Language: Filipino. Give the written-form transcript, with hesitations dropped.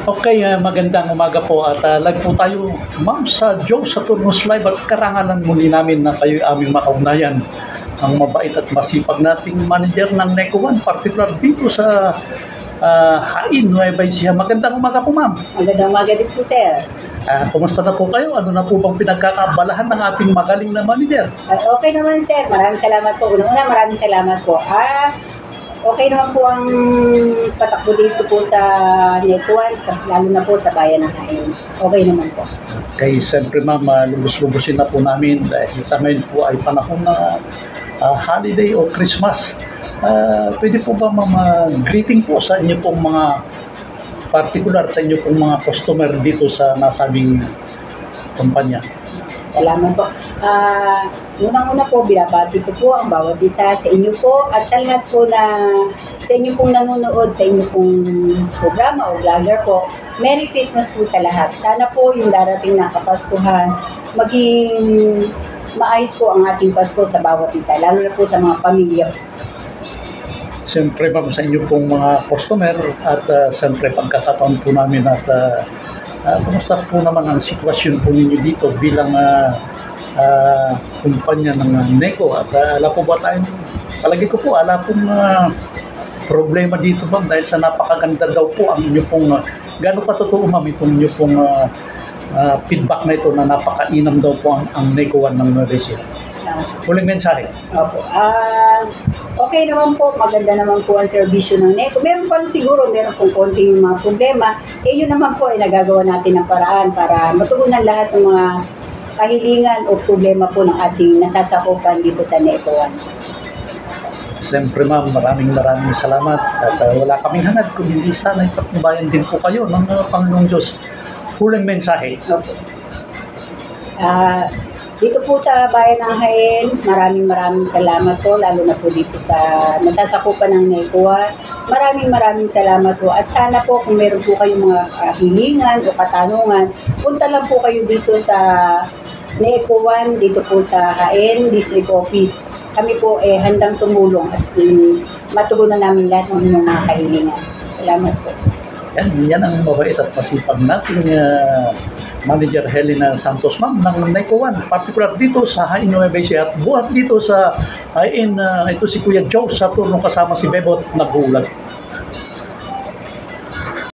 Okay, magandang umaga po at live po tayo, ma'am, sa Joe Saturnus Live at karangalan muli namin na kayo aming makaugnayan. Ang mabait at masipag nating manager ng NECO 1, particular dito sa Hain, Nueva Ecija. Magandang umaga po, ma'am. Magandang umaga din po, sir. Kumusta na po kayo? Ano na po bang pinagkakabalahan ng ating magaling na manager? Okay naman, sir. Maraming salamat po. Unang-una, maraming salamat po. Okay naman po ang patakbo dito po sa Netuan, lalo na po sa bayan ng Hain. Okay naman po. Kaya siyempre, ma'am, lubos-lubosin na po namin dahil sa ngayon po ay panahon na holiday o Christmas. Pwede po ba, ma'am, greeting po sa inyo pong mga particular sa inyo pong mga customer dito sa nasabing kumpanya? Salamat po. Unang-una po, binabati ko po ang bawat isa sa inyo po at sa lahat po na sa inyo pong nanonood, sa inyo pong programa o vlogger po. Merry Christmas po sa lahat. Sana po yung darating na Kapaskuhan, maging maayos po ang ating Pasko sa bawat isa, lalo na po sa mga pamilya. Siyempre, ma'am, sa inyo pong mga customer at siyempre pagkakataon po namin at kumusta po naman ang sitwasyon po ninyo dito bilang kumpanya ng NECO at alam po ba tayong, palagi ko po, alam pong problema dito, ma'am, dahil sa napakaganda daw po ang inyo pong, gano'ng katotoo, ma'am, itong inyo pong feedback na ito na napakainam daw po ang NECO 1 ng Nueva Ecija. Huling mensahe. Opo. Okay naman po, maganda naman po ang serbisyo ng NECO. Meron pa siguro, meron pong konting mga problema. Yun naman po ay nagagawa natin ng paraan para matugunan lahat ng mga kahilingan o problema po ng ating nasasakupan dito sa NECO 1. Siyempre, ma'am, maraming salamat at wala kaming hangad kung hindi sana ipatnubayan din po kayo ng Panginoong Diyos. Huling mensahe. Opo. Dito po sa bayan ng Hain, maraming salamat po, lalo na po dito sa nasasakupan ng NECO 1. Maraming salamat po. At sana po kung meron po kayong mga hilingan o katanungan, punta lang po kayo dito sa NECO 1, dito po sa Hain District Office. Kami po handang tumulong at matugunan namin lahat ng inyong mga kahilingan. Salamat po. Yan ang mabait at masipag nating Manager Helena Santos, ma'am, ng NECO 1, particular dito sa Hain, Nueva Ecija at buhat dito sa Hain, ito si Kuya Joe Saturno kasama si Bebot Naghulag.